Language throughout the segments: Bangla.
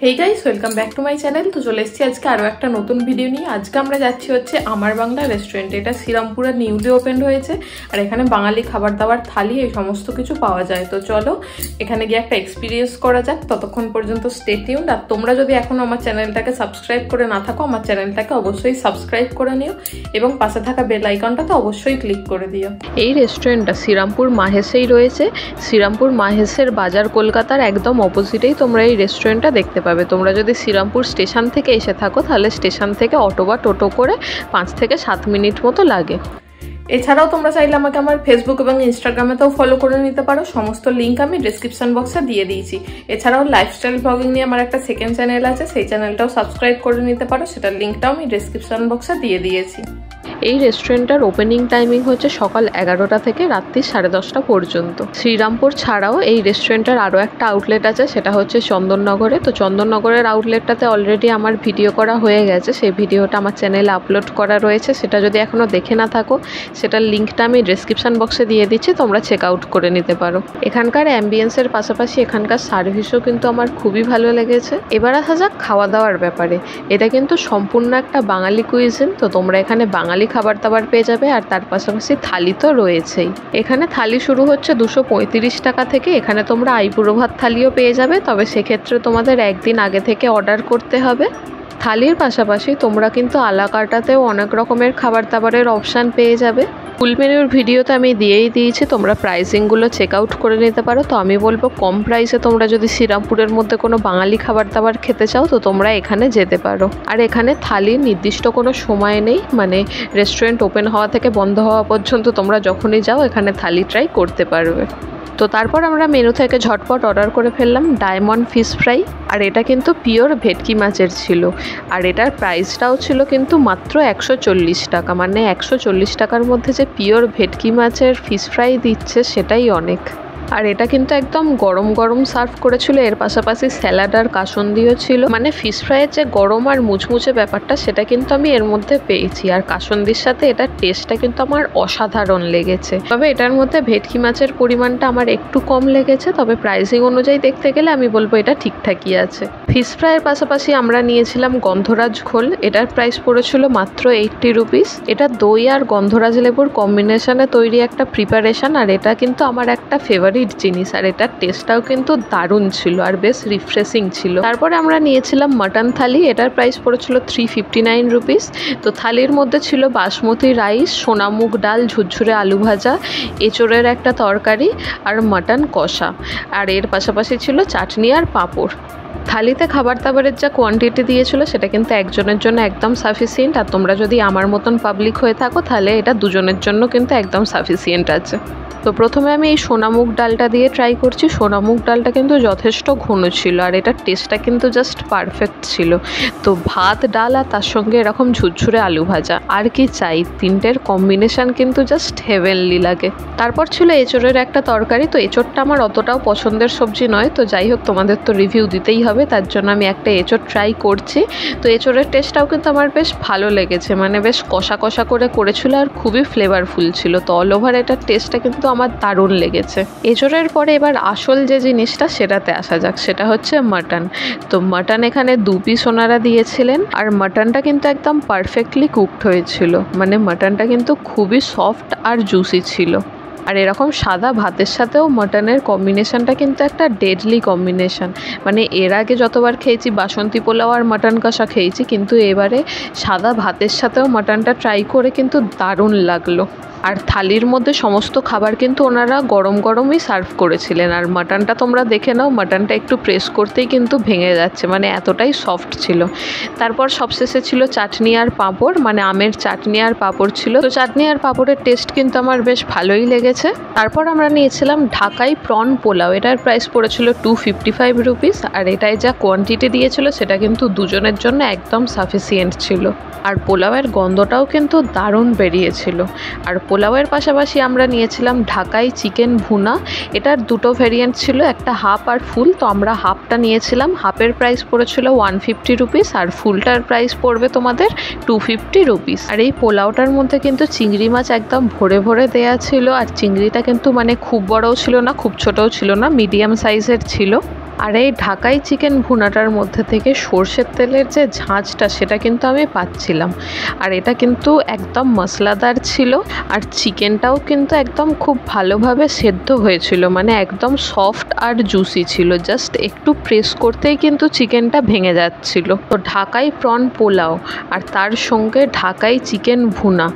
Hey guys, welcome back to my channel. তো চলে এসেছি আজকে আরও একটা নতুন ভিডিও নিয়ে। আজকে আমরা যাচ্ছি হচ্ছে আমার বাংলা রেস্টুরেন্ট। এটা শ্রীরামপুরে নিউলি ওপেন হয়েছে আর এখানে বাঙালি খাবার দাবার থালি এই সমস্ত কিছু পাওয়া যায়। তো চলো এখানে গিয়ে একটা এক্সপিরিয়েন্স করা যাক। ততক্ষণ পর্যন্ত স্টে টিউনড। আর তোমরা যদি এখনো আমার চ্যানেলটাকে সাবস্ক্রাইব করে না থাকো, আমার চ্যানেলটাকে অবশ্যই সাবস্ক্রাইব করে নিও এবং পাশে থাকা বেল আইকনটাতে অবশ্যই ক্লিক করে দিও। এই রেস্টুরেন্টটা শ্রীরামপুর মাহেশেই রয়েছে। শ্রীরামপুর মাহেশের বাজার কলকাতার একদম অপোজিটেই তোমরা এই রেস্টুরেন্টটা দেখতে পাবে। তোমরা যদি শ্রীরামপুর স্টেশন থেকে এসে থাকো তাহলে স্টেশন থেকে অটো বা টোটো করে 5 থেকে 7 মিনিট মতো লাগে। এছাড়াও তোমরা চাইলে আমাকে আমার ফেসবুক এবং ইনস্টাগ্রামেতেও ফলো করে নিতে পারো। সমস্ত লিঙ্ক আমি ডিসক্রিপশন বক্সে দিয়ে দিয়েছি। এছাড়াও লাইফস্টাইল ব্লগিং নিয়ে আমার একটা সেকেন্ড চ্যানেল আছে, সেই চ্যানেলটাও সাবস্ক্রাইব করে নিতে পারো। সেটার লিঙ্কটাও আমি ডিসক্রিপশন বক্সে দিয়ে দিয়েছি। এই রেস্টুরেন্টটার ওপেনিং টাইমিং হচ্ছে সকাল 11টা থেকে রাত্রি 10:30 পর্যন্ত। শ্রীরামপুর ছাড়াও এই রেস্টুরেন্টের আরও একটা আউটলেট আছে, সেটা হচ্ছে চন্দননগরে। তো চন্দননগরের আউটলেটটাতে অলরেডি আমার ভিডিও করা হয়ে গেছে, সেই ভিডিওটা আমার চ্যানেলে আপলোড করা রয়েছে। সেটা যদি এখনও দেখে না থাকো সেটার লিঙ্কটা আমি ডিসক্রিপশন বক্সে দিয়ে দিচ্ছি, তোমরা চেক আউট করে নিতে পারো। এখানকার অ্যাম্বিয়েন্সের পাশাপাশি এখানকার সার্ভিসও কিন্তু আমার খুবই ভালো লেগেছে। এবার আসা যাক খাওয়া দাওয়ার ব্যাপারে। এটা কিন্তু সম্পূর্ণ একটা বাঙালি কুইজিন। তো তোমরা এখানে বাঙালি খাবার দাবার পেয়ে যাবে আর তার পাশাপাশি থালি তো রয়েছেই। এখানে থালি শুরু হচ্ছে 235 টাকা থেকে। এখানে তোমরা আইবুড়ো ভাত থালিও পেয়ে যাবে, তবে সেক্ষেত্রে তোমাদের একদিন আগে থেকে অর্ডার করতে হবে। থালির পাশাপাশি তোমরা কিন্তু আলা কার্টাতেও অনেক রকমের খাবার দাবারের অপশান পেয়ে যাবে। ফুল মেনুর ভিডিওতে আমি দিয়েই দিয়েছি, তোমরা প্রাইসিংগুলো চেক আউট করে নিতে পারো। তো আমি বলবো কম প্রাইসে তোমরা যদি শ্রীরামপুরের মধ্যে কোনো বাঙালি খাবার দাবার খেতে চাও তো তোমরা এখানে যেতে পারো। আর এখানে থালির নির্দিষ্ট কোনো সময় নেই, মানে রেস্টুরেন্ট ওপেন হওয়া থেকে বন্ধ হওয়া পর্যন্ত তোমরা যখনই যাও এখানে থালি ট্রাই করতে পারবে। তো তারপর আমরা মেনু থেকে ঝটপট অর্ডার করে ফেললাম ডায়মন্ড ফিশ ফ্রাই। আর এটা কিন্তু পিওর ভেটকি মাছের ছিল। আর এটার প্রাইসটাও ছিল কিন্তু মাত্র 140 টাকা। মানে 140 টাকার মধ্যে যে পিওর ভেটকি মাছের ফিশ ফ্রাই দিচ্ছে সেটাই অনেক। আর এটা কিন্তু একদম গরম গরম সার্ভ করেছিল। এর পাশাপাশি স্যালাড আর কাসুন্দিও ছিল। মানে ফিশ ফ্রাইয়ের যে গরম আর মুচমুচে ব্যাপারটা সেটা কিন্তু আমি এর মধ্যে পেয়েছি। আর কাসুন্দির সাথে এটার টেস্টটা কিন্তু আমার অসাধারণ লেগেছে। তবে এটার মধ্যে ভেটকি মাছের পরিমাণটা আমার একটু কম লেগেছে, তবে প্রাইসিং অনুযায়ী দেখতে গেলে আমি বলবো এটা ঠিকঠাকই আছে। ফিশ ফ্রাইয়ের পাশাপাশি আমরা নিয়েছিলাম গন্ধরাজ ঘোল। এটার প্রাইস পড়েছিল মাত্র 80 রুপিস। এটা দই আর গন্ধরাজ লেবুর কম্বিনেশনে তৈরি একটা প্রিপারেশন। আর এটা কিন্তু আমার একটা ফেভারিট জিনিস। আর এটার টেস্টটাও কিন্তু দারুণ ছিল আর বেশ রিফ্রেশিং ছিল। তারপরে আমরা নিয়েছিলাম মাটন থালি। এটার প্রাইস পড়েছিল 359 রুপিস। তো থালির মধ্যে ছিল বাসমতি রাইস, সোনামুগ ডাল, ঝুরঝুরে আলু ভাজা, এঁচোড়ের একটা তরকারি আর মাটন কষা। আর এর পাশাপাশি ছিল চাটনি আর পাঁপড়। থালিতে খাবার দাবারের যা কোয়ান্টিটি দিয়েছিল সেটা কিন্তু একজনের জন্য একদম সাফিসিয়েন্ট। আর তোমরা যদি আমার মতন পাবলিক হয়ে থাকো তাহলে এটা দুজনের জন্য কিন্তু একদম সাফিসিয়েন্ট আছে। তো প্রথমে আমি এই সোনামুগ ডালটা দিয়ে ট্রাই করছি। সোনামুগ ডালটা কিন্তু যথেষ্ট ঘন ছিল আর এটার টেস্টটা কিন্তু জাস্ট পারফেক্ট ছিল। তো ভাত, ডাল আর তার সঙ্গে এরকম ঝুরঝুরে আলু ভাজা, আর কি চাই? তিনটের কম্বিনেশন কিন্তু জাস্ট হেভেনলি লাগে। তারপর ছিল এঁচোড়ের একটা তরকারি। তো এঁচোড়টা আমার অতটাও পছন্দের সবজি নয়, তো যাই হোক তোমাদের তো রিভিউ দিতেই হবে, তার জন্য আমি একটা এঁচোড় ট্রাই করছি। তো এঁচোড়ের টেস্টটাও কিন্তু আমার বেশ ভালো লেগেছে, মানে বেশ কষা কষা করে করেছিল আর খুবই ফ্লেভারফুল ছিল। তো অল ওভার এটার টেস্টটা কিন্তু আমার দারুণ লেগেছে। এঁচোড়ের পরে এবার আসল যে জিনিসটা সেটাতে আসা যাক, সেটা হচ্ছে মাটন। তো মাটন এখানে 2 পিস ওনারা দিয়েছিলেন আর মাটনটা কিন্তু একদম পারফেক্টলি কুকড হয়েছিল। মানে মাটনটা কিন্তু খুবই সফট আর জুসি ছিল। আর এরকম সাদা ভাতের সাথেও মাটনের কম্বিনেশনটা কিন্তু একটা ডেডলি কম্বিনেশন। মানে এর আগে যতবার খেয়েছি বাসন্তী পোলাও আর মাটন কষা খেয়েছি, কিন্তু এবারে সাদা ভাতের সাথেও মাটনটা ট্রাই করে কিন্তু দারুণ লাগলো। আর থালির মধ্যে সমস্ত খাবার কিন্তু ওনারা গরম গরমই সার্ভ করেছিলেন। আর মাটনটা তোমরা দেখে নাও, মাটনটা একটু প্রেস করতেই কিন্তু ভেঙে যাচ্ছে, মানে এতটাই সফট ছিল। তারপর সবশেষে ছিল চাটনি আর পাঁপড়, মানে আমের চাটনি আর পাঁপড় ছিল। তো চাটনি আর পাঁপড়ের টেস্ট কিন্তু আমার বেশ ভালোই লেগেছে। তারপর আমরা নিয়েছিলাম ঢাকাই প্রন পোলাও। এটার প্রাইস পড়েছিল 255 রুপিস। আর এটায় যা কোয়ান্টিটি দিয়েছিল সেটা কিন্তু দুজনের জন্য একদম সাফিসিয়েন্ট ছিল। আর পোলাওয়ের গন্ধটাও কিন্তু দারুণ বেরিয়েছিল। আর পোলাওয়ের পাশাপাশি আমরা নিয়েছিলাম ঢাকাই চিকেন ভুনা। এটার 2টো ভেরিয়েন্ট ছিল, একটা হাফ আর ফুল। তো আমরা হাফটা নিয়েছিলাম। হাফের প্রাইস পড়েছিল 150 রুপিস আর ফুলটার প্রাইস পড়বে তোমাদের 250 রুপিস। আর এই পোলাওটার মধ্যে কিন্তু চিংড়ি মাছ একদম ভরে ভরে দেয়া ছিল। আর চিংড়িটা কিন্তু মানে খুব বড়ও ছিল না খুব ছোটও ছিল না, মিডিয়াম সাইজের ছিল। আর এই ঢাকাই চিকেন ভুনাটার মধ্যে থেকে সর্ষের তেলের যে ঝাঁঝটা সেটা কিন্তু আমি পাচ্ছিলাম। আর এটা কিন্তু একদম মশলাদার ছিল, আর চিকেনটাও কিন্তু একদম খুব ভালোভাবে সেদ্ধ হয়েছিল, মানে একদম সফট আর জুসি ছিল। জাস্ট একটু প্রেস করতেই কিন্তু চিকেনটা ভেঙে যাচ্ছিল। তো ঢাকাই প্রন পোলাও আর তার সঙ্গে ঢাকাই চিকেন ভুনা,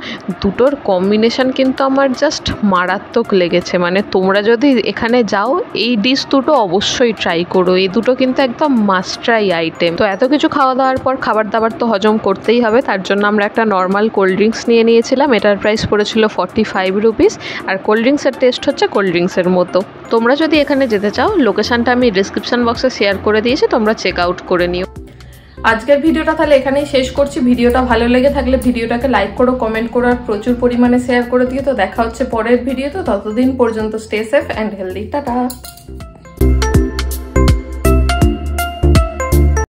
দুটোর কম্বিনেশন কিন্তু আমার জাস্ট মারাত্মক লেগেছে। মানে তোমরা যদি এখানে যাও এই ডিশ দুটো অবশ্যই ট্রাই করো, এই দুটো কিন্তু একদম মাস্ট ট্রাই আইটেম। তো এত কিছু খাওয়া দাওয়ার পর খাবার দাবার তো হজম করতেই হবে, তার জন্য আমরা একটা নর্মাল কোল্ড ড্রিঙ্কস নিয়ে নিয়েছিলাম। এটার প্রাইস পড়েছিল 45 রুপিস, আর কোল্ড ড্রিঙ্কসের টেস্ট হচ্ছে কোল্ড ড্রিঙ্কসের মতো। তোমরা যদি এখানে যেতে চাও লোকেশনটা আমি ডিসক্রিপশন বক্সে শেয়ার করে দিয়েছি, তোমরা চেক আউট করে নিও। আজকের ভিডিওটা তাহলে এখানেই শেষ করছি। ভিডিওটা ভালো লেগে থাকলে ভিডিওটাকে লাইক করো, কমেন্ট করো আর প্রচুর পরিমাণে শেয়ার করে দিও। তো দেখা হচ্ছে পরের ভিডিওতে, ততদিন পর্যন্ত stay safe and healthy. Tata.